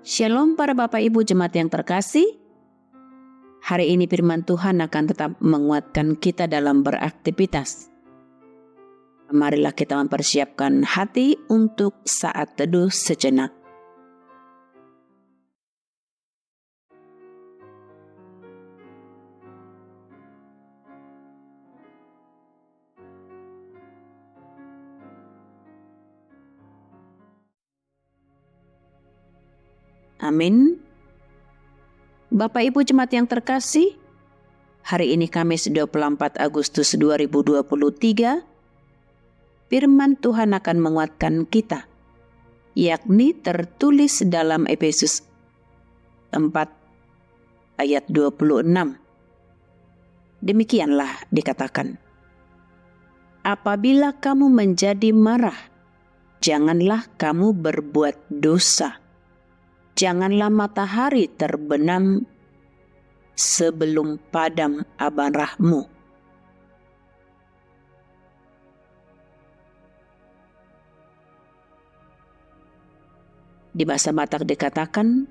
Shalom para Bapak Ibu Jemaat yang terkasih. Hari ini firman Tuhan akan tetap menguatkan kita dalam beraktivitas. Marilah kita mempersiapkan hati untuk saat teduh sejenak. Amin. Bapak Ibu Jemaat yang terkasih, hari ini Kamis 24 Agustus 2023, firman Tuhan akan menguatkan kita, yakni tertulis dalam Efesus 4 ayat 26. Demikianlah dikatakan, apabila kamu menjadi marah, janganlah kamu berbuat dosa. Janganlah matahari terbenam sebelum padam amarahmu. Di bahasa Batak dikatakan,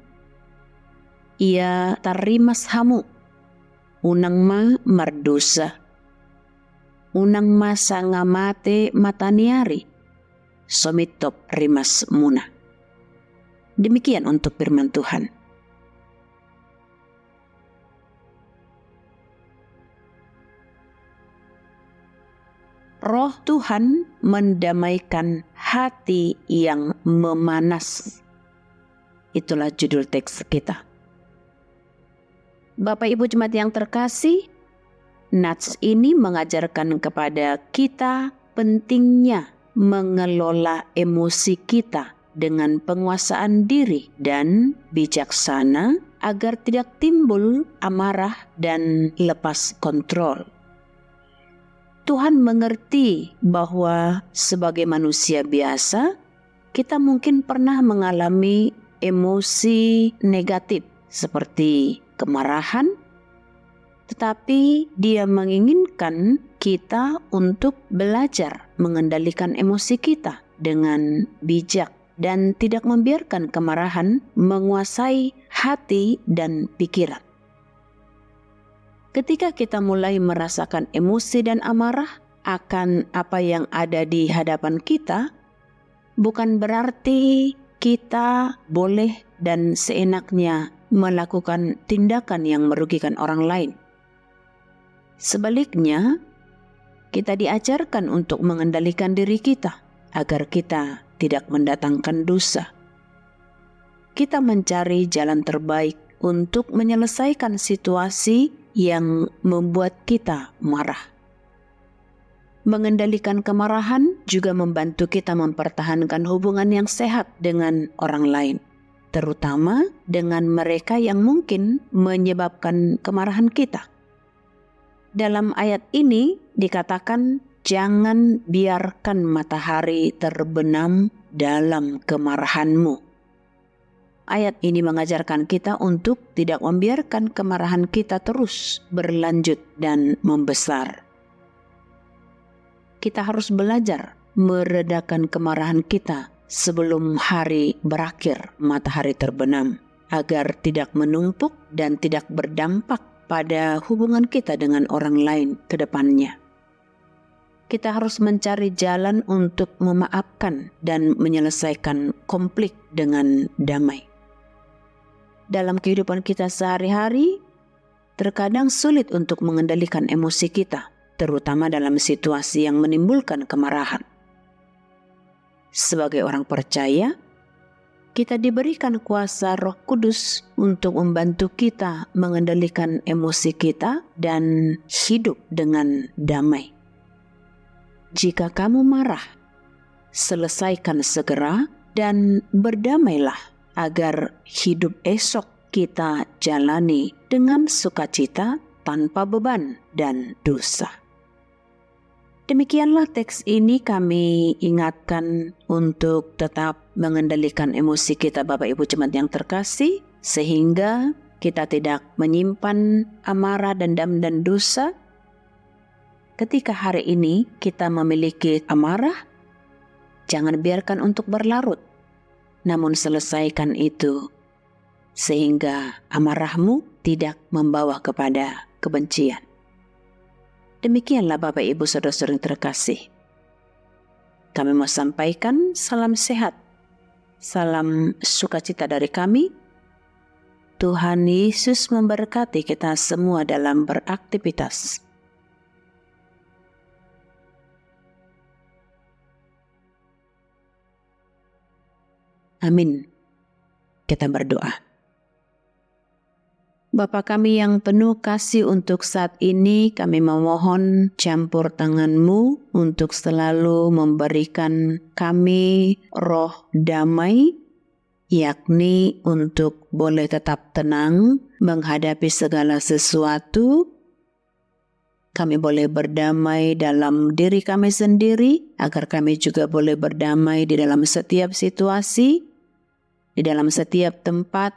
ia tarimas hamu, unang ma mardosa, unang ma sangamate mataniari, somitop rimas muna. Demikian untuk firman Tuhan. Roh Tuhan mendamaikan hati yang memanas. Itulah judul teks kita. Bapak Ibu Jemaat yang terkasih, nats ini mengajarkan kepada kita pentingnya mengelola emosi kita dengan penguasaan diri dan bijaksana agar tidak timbul amarah dan lepas kontrol. Tuhan mengerti bahwa sebagai manusia biasa, kita mungkin pernah mengalami emosi negatif seperti kemarahan, tetapi Dia menginginkan kita untuk belajar mengendalikan emosi kita dengan bijak dan tidak membiarkan kemarahan menguasai hati dan pikiran. Ketika kita mulai merasakan emosi dan amarah akan apa yang ada di hadapan kita, bukan berarti kita boleh dan seenaknya melakukan tindakan yang merugikan orang lain. Sebaliknya, kita diajarkan untuk mengendalikan diri kita agar kita tidak mendatangkan dosa. Kita mencari jalan terbaik untuk menyelesaikan situasi yang membuat kita marah. Mengendalikan kemarahan juga membantu kita mempertahankan hubungan yang sehat dengan orang lain, terutama dengan mereka yang mungkin menyebabkan kemarahan kita. Dalam ayat ini dikatakan, jangan biarkan matahari terbenam dalam kemarahanmu. Ayat ini mengajarkan kita untuk tidak membiarkan kemarahan kita terus berlanjut dan membesar. Kita harus belajar meredakan kemarahan kita sebelum hari berakhir matahari terbenam, agar tidak menumpuk dan tidak berdampak pada hubungan kita dengan orang lain ke depannya. Kita harus mencari jalan untuk memaafkan dan menyelesaikan konflik dengan damai. Dalam kehidupan kita sehari-hari, terkadang sulit untuk mengendalikan emosi kita, terutama dalam situasi yang menimbulkan kemarahan. Sebagai orang percaya, kita diberikan kuasa Roh Kudus untuk membantu kita mengendalikan emosi kita dan hidup dengan damai. Jika kamu marah, selesaikan segera dan berdamailah agar hidup esok kita jalani dengan sukacita tanpa beban dan dosa. Demikianlah teks ini kami ingatkan untuk tetap mengendalikan emosi kita Bapak Ibu Jemaat yang terkasih, sehingga kita tidak menyimpan amarah, dendam, dan dosa. Ketika hari ini kita memiliki amarah, jangan biarkan untuk berlarut, namun selesaikan itu sehingga amarahmu tidak membawa kepada kebencian. Demikianlah Bapak Ibu Saudara-saudara yang terkasih. Kami mau sampaikan salam sehat, salam sukacita dari kami. Tuhan Yesus memberkati kita semua dalam beraktivitas. Amin. Kita berdoa. Bapa kami yang penuh kasih, untuk saat ini kami memohon campur tangan-Mu untuk selalu memberikan kami roh damai, yakni untuk boleh tetap tenang menghadapi segala sesuatu. Kami boleh berdamai dalam diri kami sendiri, agar kami juga boleh berdamai di dalam setiap situasi, di dalam setiap tempat,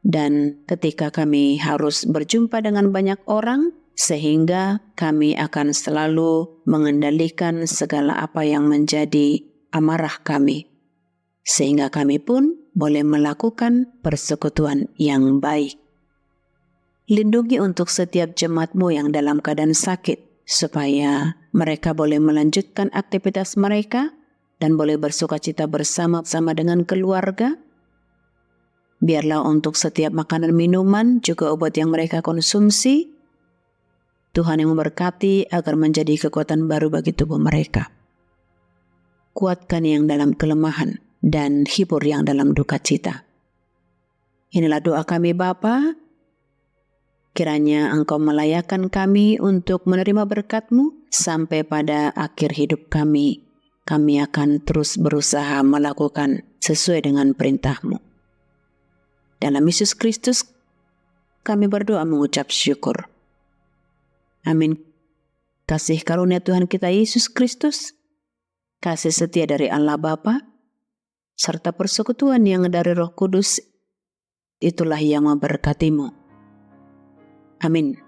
dan ketika kami harus berjumpa dengan banyak orang, sehingga kami akan selalu mengendalikan segala apa yang menjadi amarah kami, sehingga kami pun boleh melakukan persekutuan yang baik. Lindungi untuk setiap jemaat-Mu yang dalam keadaan sakit, supaya mereka boleh melanjutkan aktivitas mereka dan boleh bersukacita bersama-sama dengan keluarga. Biarlah untuk setiap makanan minuman, juga obat yang mereka konsumsi, Tuhan yang memberkati agar menjadi kekuatan baru bagi tubuh mereka. Kuatkan yang dalam kelemahan dan hibur yang dalam duka cita. Inilah doa kami Bapa. Kiranya Engkau melayakkan kami untuk menerima berkat-Mu sampai pada akhir hidup kami. Kami akan terus berusaha melakukan sesuai dengan perintah-Mu. Dalam Yesus Kristus kami berdoa mengucap syukur. Amin. Kasih karunia Tuhan kita Yesus Kristus, kasih setia dari Allah Bapa, serta persekutuan yang dari Roh Kudus, itulah yang memberkatimu. Amin.